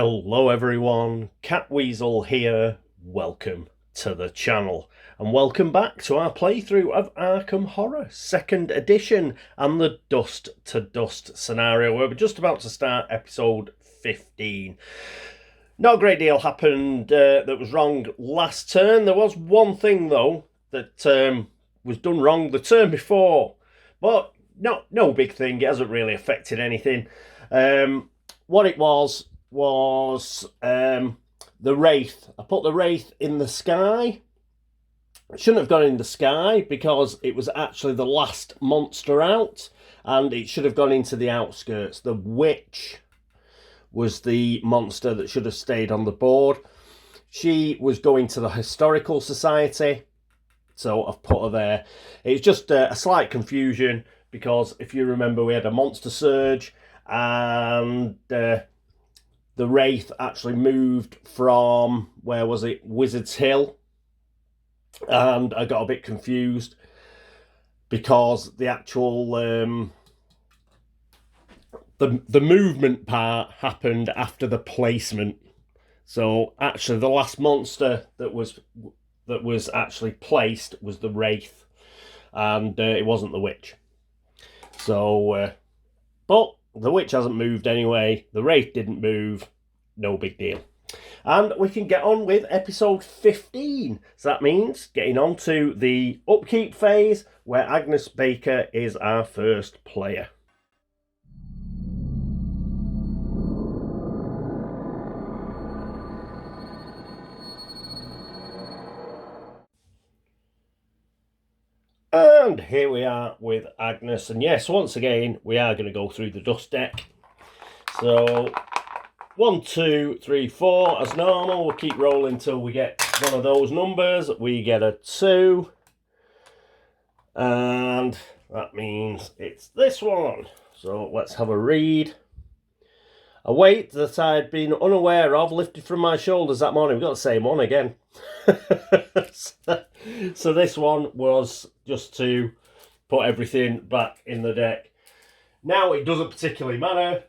Hello everyone, Catweazle here, welcome to the channel and welcome back to our playthrough of Arkham Horror 2nd edition and the Dust to Dust scenario where we're just about to start episode 15. Not a great deal happened that was wrong last turn. There was one thing though that was done wrong the turn before, but no big thing, it hasn't really affected anything. What it was the Wraith. I put the Wraith in the sky. It shouldn't have gone in the sky because it was actually the last monster out, and it should have gone into the outskirts. The Witch was the monster that should have stayed on the board. She was going to the Historical Society, so I've put her there. It's just a slight confusion because if you remember, we had a monster surge and the Wraith actually moved from, where was it, Wizard's Hill, and I got a bit confused because the actual the movement part happened after the placement. So actually the last monster that was actually placed was the Wraith, and it wasn't the Witch. So but the Witch hasn't moved anyway. The Wraith didn't move. No big deal. And we can get on with episode 15. So that means getting on to the upkeep phase where Agnes Baker is our first player. And here we are with Agnes. And yes, once again, we are going to go through the dust deck. So 1, 2, 3, 4 as normal. We'll keep rolling until we get one of those numbers. We get a 2. And that means it's this one. So let's have a read. A weight that I'd been unaware of lifted from my shoulders that morning. We've got the same one again. So this one was just to put everything back in the deck. Now it doesn't particularly matter.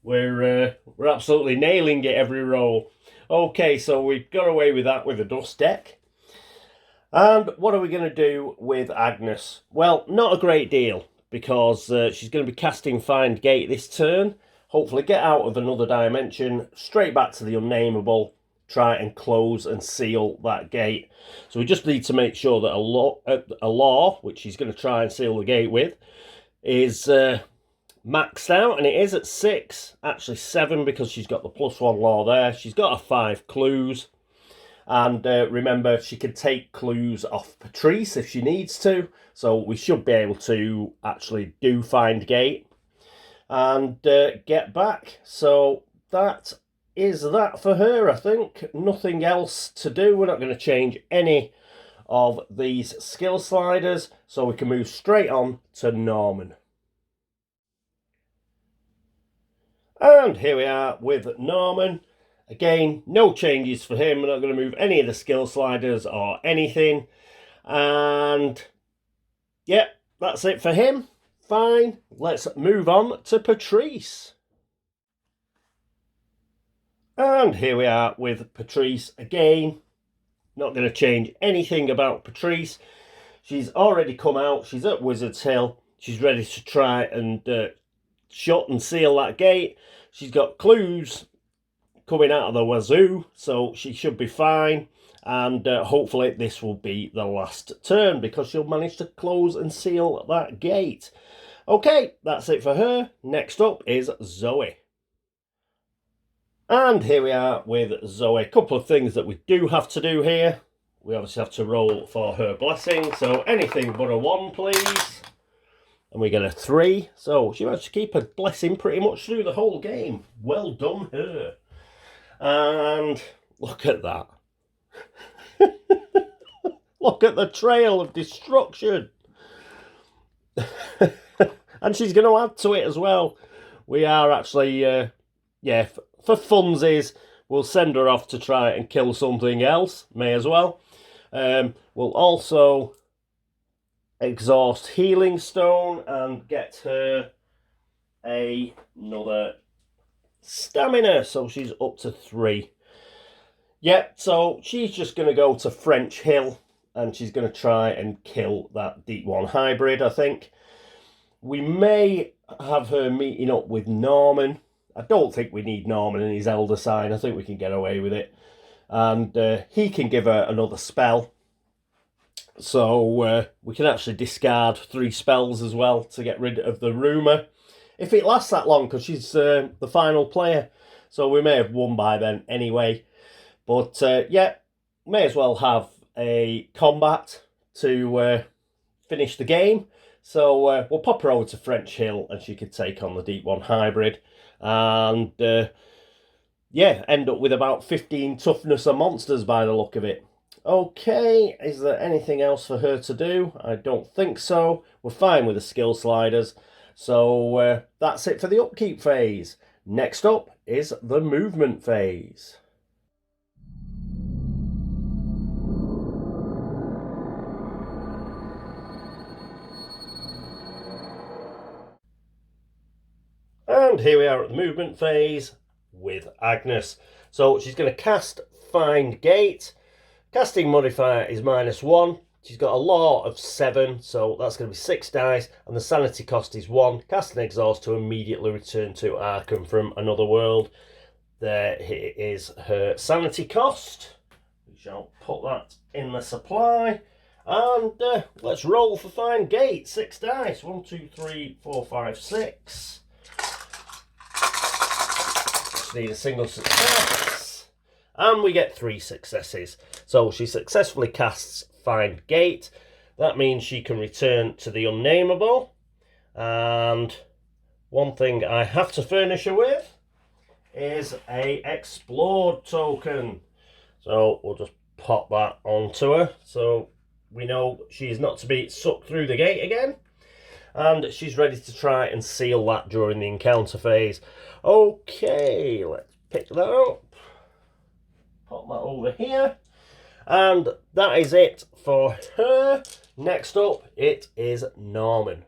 We're absolutely nailing it every roll. Okay, so we got away with that with the dust deck. And what are we going to do with Agnes? Well, not a great deal, because she's going to be casting Find Gate this turn. Hopefully get out of another dimension, straight back to the unnameable, try and close and seal that gate. So we just need to make sure that a law, which she's going to try and seal the gate with, is maxed out, and it is at 6, actually 7 because she's got the +1 law there. She's got her 5 clues, and remember, she can take clues off Patrice if she needs to, so we should be able to actually do Find Gate and get back. So that is that for her, I think. Nothing else to do. We're not going to change any of these skill sliders, so we can move straight on to Norman. And here we are with Norman. Again, no changes for him. We're not going to move any of the skill sliders or anything. And yeah, that's it for him. Fine. Let's move on to Patrice. And here we are with Patrice again. Not going to change anything about Patrice. She's already come out. She's at Wizard's Hill. She's ready to try and shut and seal that gate. She's got clues coming out of the wazoo, so she should be fine. And hopefully this will be the last turn because she'll manage to close and seal that gate. Okay, that's it for her. Next up is Zoe. And here we are with Zoe. A couple of things that we do have to do here. We obviously have to roll for her blessing. So anything but a 1, please. And we get a 3. So she managed to keep her blessing pretty much through the whole game. Well done, her. And look at that. Look at the trail of destruction. And she's going to add to it as well. We are actually, yeah, for funsies, we'll send her off to try and kill something else. May as well. We'll also exhaust Healing Stone and get her another stamina, so she's up to 3. Yeah, so she's just going to go to French Hill, and she's going to try and kill that Deep 1 hybrid, I think. We may have her meeting up with Norman. I don't think we need Norman and his Elder Sign. I think we can get away with it. And he can give her another spell. So we can actually discard 3 spells as well to get rid of the rumour. If it lasts that long, because she's the final player. So we may have won by then anyway. But yeah, may as well have a combat to finish the game. So we'll pop her over to French Hill and she could take on the Deep 1 hybrid. And yeah, end up with about 15 toughness of monsters by the look of it. Okay, is there anything else for her to do? I don't think so. We're fine with the skill sliders. So that's it for the upkeep phase. Next up is the movement phase. And here we are at the movement phase with Agnes. So she's going to cast Find Gate. Casting modifier is -1. She's got a law of 7, so that's going to be 6 dice, and the sanity cost is 1. Cast and exhaust to immediately return to Arkham from another world. There is her sanity cost. We shall put that in the supply. And let's roll for Find Gate. 6 dice. 1, 2, 3, 4, 5, 6. Just need a single success. And we get 3 successes. So she successfully casts Find Gate. That means she can return to the unnameable. And one thing I have to furnish her with is a Explode token. So we'll just pop that onto her. So we know she's not to be sucked through the gate again. And she's ready to try and seal that during the encounter phase. Okay, let's pick that up. Pop that over here. And that is it for her. Next up, it is Norman.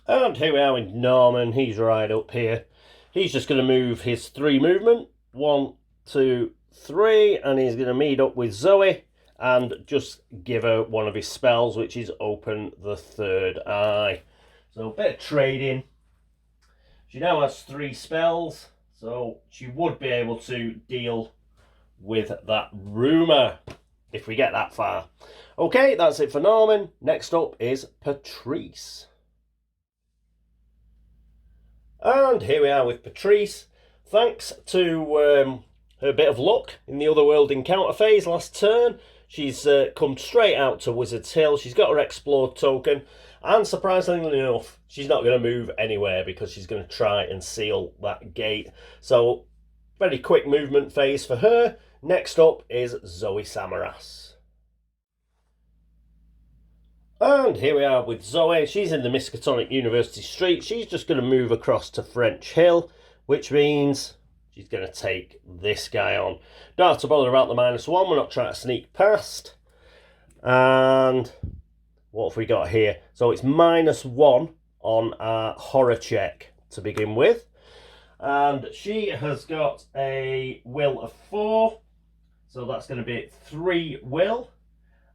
And here we are with Norman. He's right up here. He's just going to move his 3 movement. 1, 2, 3. And he's going to meet up with Zoe and just give her one of his spells, which is Open the Third Eye. So a bit of trading. She now has 3 spells. So she would be able to deal with that rumour if we get that far. Okay, that's it for Norman. Next up is Patrice. And here we are with Patrice. Thanks to her bit of luck in the Otherworld encounter phase last turn, she's come straight out to Wizard's Hill. She's got her Explode token, and surprisingly enough, she's not going to move anywhere because she's going to try and seal that gate. So, very quick movement phase for her. Next up is Zoe Samaras. And here we are with Zoe. She's in the Miskatonic University Street. She's just going to move across to French Hill, which means she's going to take this guy on. Don't have to bother about the -1. We're not trying to sneak past. And what have we got here? So it's -1 on our horror check to begin with. And she has got a will of 4. So that's going to be 3 will.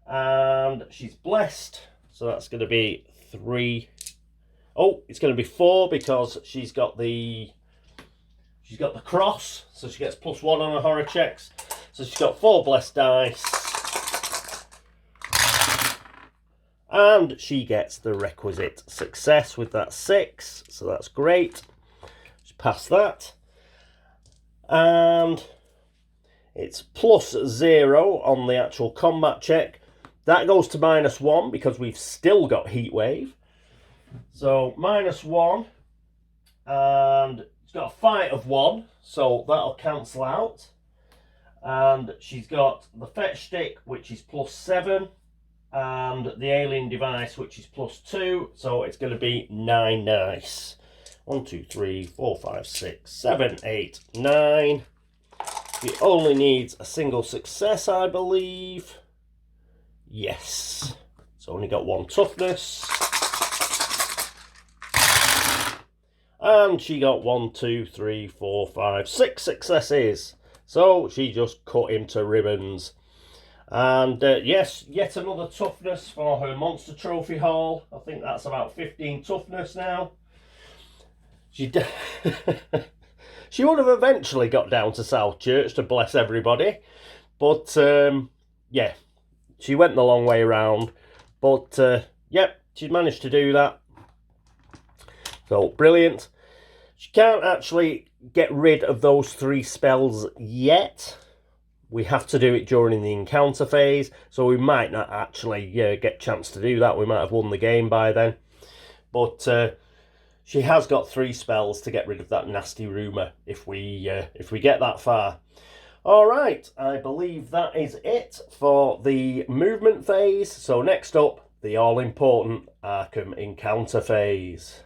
And she's blessed. So that's going to be 3. Oh, it's going to be 4 because she's got the cross. So she gets +1 on her horror checks. So she's got 4 blessed dice. And she gets the requisite success with that 6. So that's great. Just pass that. And it's +0 on the actual combat check. That goes to -1 because we've still got Heatwave. So -1. And she's got a fight of 1. So that'll cancel out. And she's got the fetch stick, which is +7. And the alien device, which is +2. So it's going to be 9 dice. 1, 2, 3, 4, 5, 6, 7, 8, 9. She only needs a single success, I believe. Yes. It's only got 1 toughness. And she got 1, 2, 3, 4, 5, 6 successes. So she just cut him to ribbons. And yes, yet another toughness for her monster trophy haul. I think that's about 15 toughness now. She she would have eventually got down to South Church to bless everybody. But yeah, she went the long way around. But yep, she managed to do that. So brilliant. She can't actually get rid of those 3 spells yet. We have to do it during the encounter phase, so we might not actually get a chance to do that. We might have won the game by then. But she has got 3 spells to get rid of that nasty rumour if we get that far. All right, I believe that is it for the movement phase. So next up, the all-important Arkham encounter phase.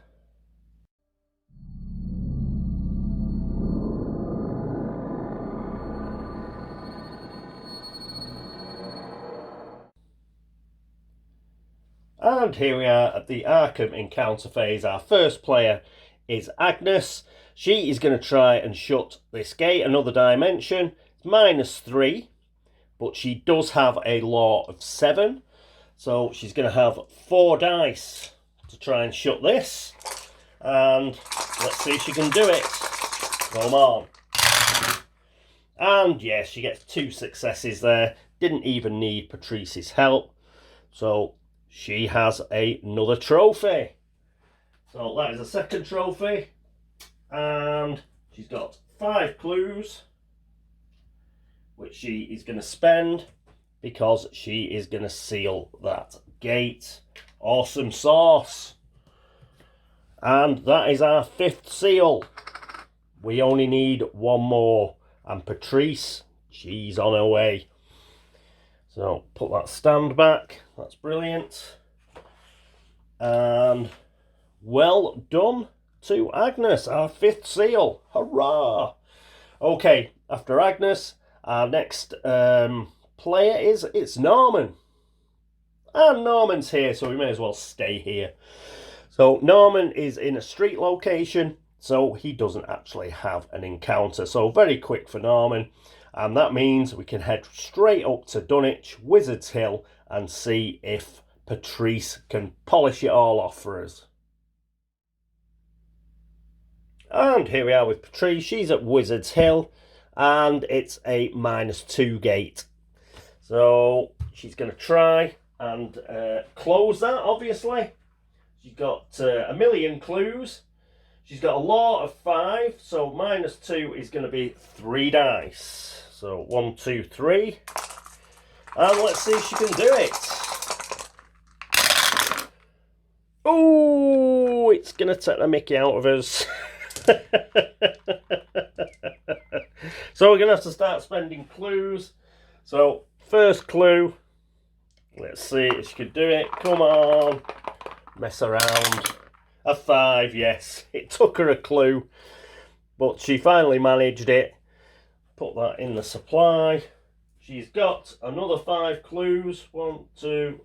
And here we are at the Arkham encounter phase. Our first player is Agnes. She is going to try and shut this gate, another dimension. It's -3, but she does have a law of 7. So she's going to have 4 dice to try and shut this. And let's see if she can do it. Come on. And yes, she gets 2 successes there. Didn't even need Patrice's help. So she has another trophy. So that is a second trophy. And she's got 5 clues, which she is going to spend because she is going to seal that gate. Awesome sauce. And that is our 5th seal. We only need 1 more. And Patrice, she's on her way. So put that stand back. That's brilliant. And well done to Agnes, our 5th seal. Hurrah! Okay, after Agnes, our next player it's Norman. And Norman's here, so we may as well stay here. So Norman is in a street location, so he doesn't actually have an encounter. So very quick for Norman. And that means we can head straight up to Dunwich, Wizard's Hill, and see if Patrice can polish it all off for us. And here we are with Patrice. She's at Wizard's Hill, and it's a -2 gate. So she's going to try and close that, obviously. She's got a million clues. She's got a law of 5, so -2 is going to be 3 dice. So 1, 2, 3. And let's see if she can do it. Oh, it's going to take the mickey out of us. So we're going to have to start spending clues. So first clue. Let's see if she can do it. Come on. Mess around. A 5, yes. It took her a clue, but she finally managed it. Put that in the supply. She's got another 5 clues. 1, 2,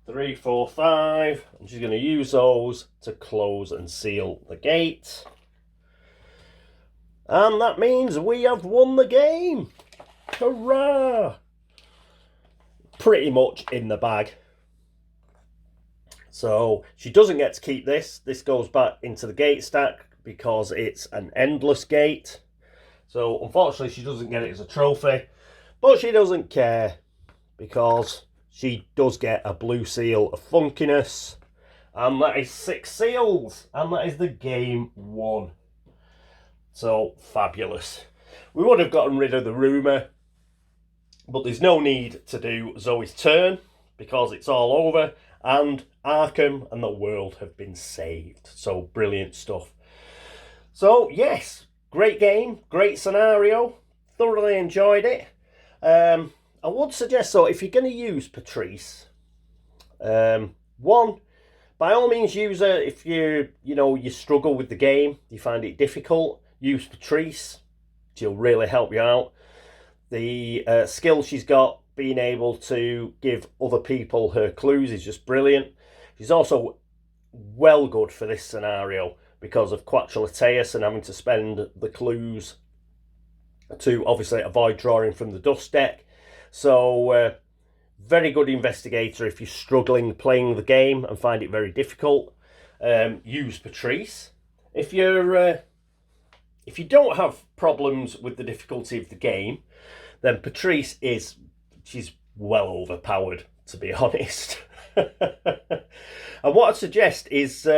3, 4, 5. And she's going to use those to close and seal the gate. And that means we have won the game. Hurrah! Pretty much in the bag. So she doesn't get to keep this. This goes back into the gate stack because it's an endless gate. So unfortunately she doesn't get it as a trophy. But she doesn't care because she does get a blue seal of funkiness. And that is 6 seals. And that is the game won. So fabulous. We would have gotten rid of the rumour. But there's no need to do Zoe's turn because it's all over. And Arkham and the world have been saved. So brilliant stuff. So yes, great game, great scenario. Thoroughly enjoyed it. I would suggest, so if you're going to use Patrice, one, by all means use her. If you struggle with the game, you find it difficult, use Patrice. She'll really help you out. The skill she's got, being able to give other people her clues, is just brilliant. She's also well good for this scenario because of Quachil Uttaus and having to spend the clues to obviously avoid drawing from the dust deck. So very good investigator if you're struggling playing the game and find it very difficult. Use Patrice. If you don't have problems with the difficulty of the game, then Patrice she's well overpowered, to be honest. And what I'd suggest is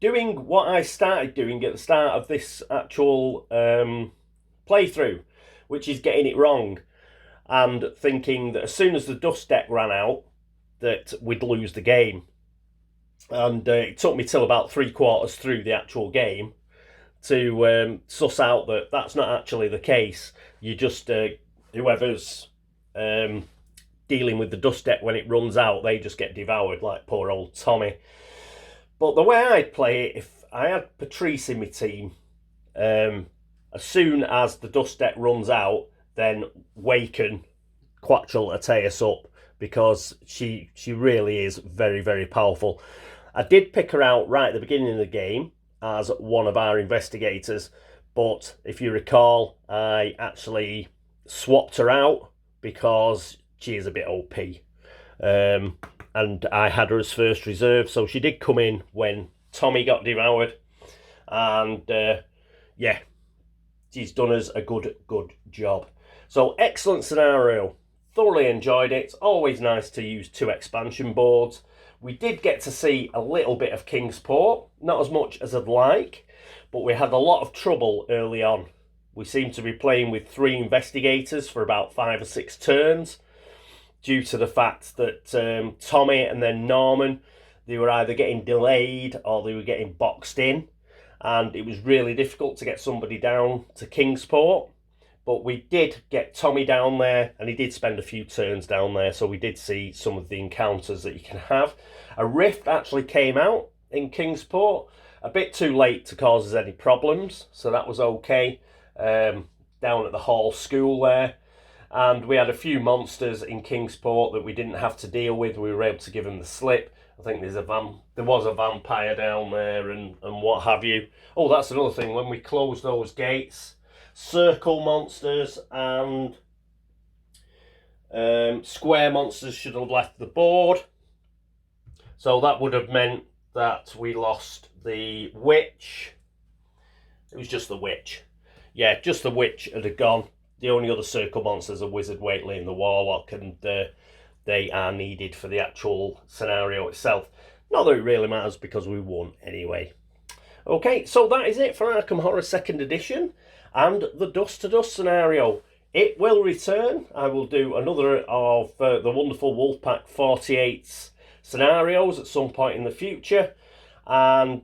doing what I started doing at the start of this actual playthrough, which is getting it wrong and thinking that as soon as the dust deck ran out that we'd lose the game. And it took me till about 3/4 through the actual game to suss out that that's not actually the case. You just whoever's dealing with the dust deck when it runs out, they just get devoured, like poor old Tommy. But the way I'd play it, if I had Patrice in my team, as soon as the dust deck runs out, then waken Quachil Uttaus up, because she really is very, very powerful. I did pick her out right at the beginning of the game as one of our investigators, but if you recall, I actually swapped her out because she is a bit OP. And I had her as first reserve, so she did come in when Tommy got devoured. And yeah, she's done us a good job. So excellent scenario. Thoroughly enjoyed it. It's always nice to use 2 expansion boards. We did get to see a little bit of Kingsport, not as much as I'd like, but we had a lot of trouble early on. We seemed to be playing with 3 investigators for about 5 or 6 turns, due to the fact that Tommy and then Norman, they were either getting delayed or they were getting boxed in, and it was really difficult to get somebody down to Kingsport. But we did get Tommy down there, and he did spend a few turns down there, so we did see some of the encounters that you can have. A rift actually came out in Kingsport, a bit too late to cause us any problems, so that was okay, down at the Hall School there. And we had a few monsters in Kingsport that we didn't have to deal with. We were able to give them the slip. I think there was a vampire down there and what have you. Oh, that's another thing. When we closed those gates, circle monsters and square monsters should have left the board. So that would have meant that we lost the witch. It was just the witch. Yeah, just the witch had gone. The only other circle monsters are Wizard, Waitley and the Warlock, and they are needed for the actual scenario itself. Not that it really matters because we won anyway. Okay, so that is it for Arkham Horror 2nd Edition and the Dust to Dust scenario. It will return. I will do another of the wonderful Wolfpack 48's scenarios at some point in the future, and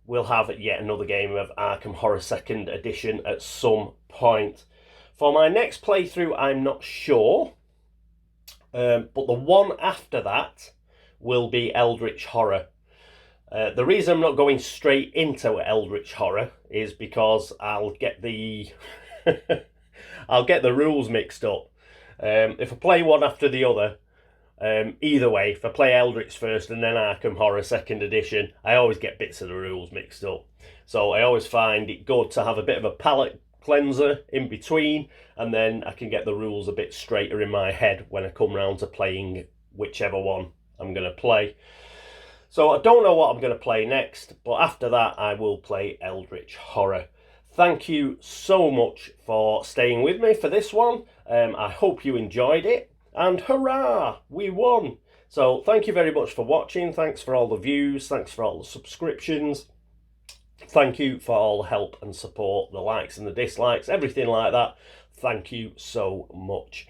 we'll have yet another game of Arkham Horror 2nd Edition at some point. For my next playthrough, I'm not sure, but the one after that will be Eldritch Horror. The reason I'm not going straight into Eldritch Horror is because I'll get the I'll get the rules mixed up. If I play one after the other, either way, if I play Eldritch first and then Arkham Horror 2nd Edition, I always get bits of the rules mixed up. So I always find it good to have a bit of a palette cleanser in between, and then I can get the rules a bit straighter in my head when I come round to playing whichever one I'm going to play. So I don't know what I'm going to play next, but after that I will play Eldritch Horror. Thank you so much for staying with me for this one. I hope you enjoyed it, and hurrah, we won! So thank you very much for watching. Thanks for all the views, thanks for all the subscriptions. Thank you for all the help and support, the likes and the dislikes, everything like that. Thank you so much.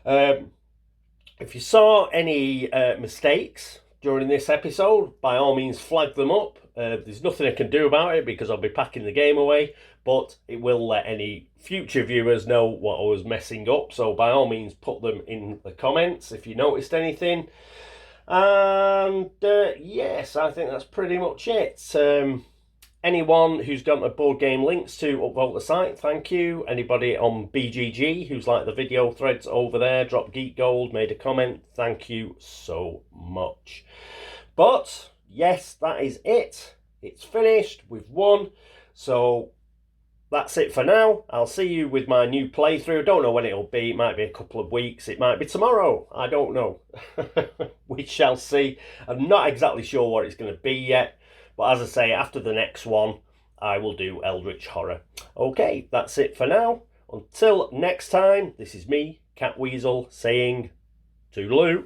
If you saw any mistakes during this episode, by all means flag them up. There's nothing I can do about it because I'll be packing the game away, but it will let any future viewers know what I was messing up. So by all means put them in the comments if you noticed anything. And yes, I think that's pretty much it. Anyone who's got my board game links to upvote the site, thank you. Anybody on BGG who's liked the video threads over there, Drop Geek Gold, made a comment, thank you so much. But yes, that is it. It's finished. We've won. So that's it for now. I'll see you with my new playthrough. I don't know when it'll be. It might be a couple of weeks. It might be tomorrow. I don't know. We shall see. I'm not exactly sure what it's going to be yet. But as I say, after the next one, I will do Eldritch Horror. Okay, that's it for now. Until next time, this is me, Catweazle, saying toodaloo.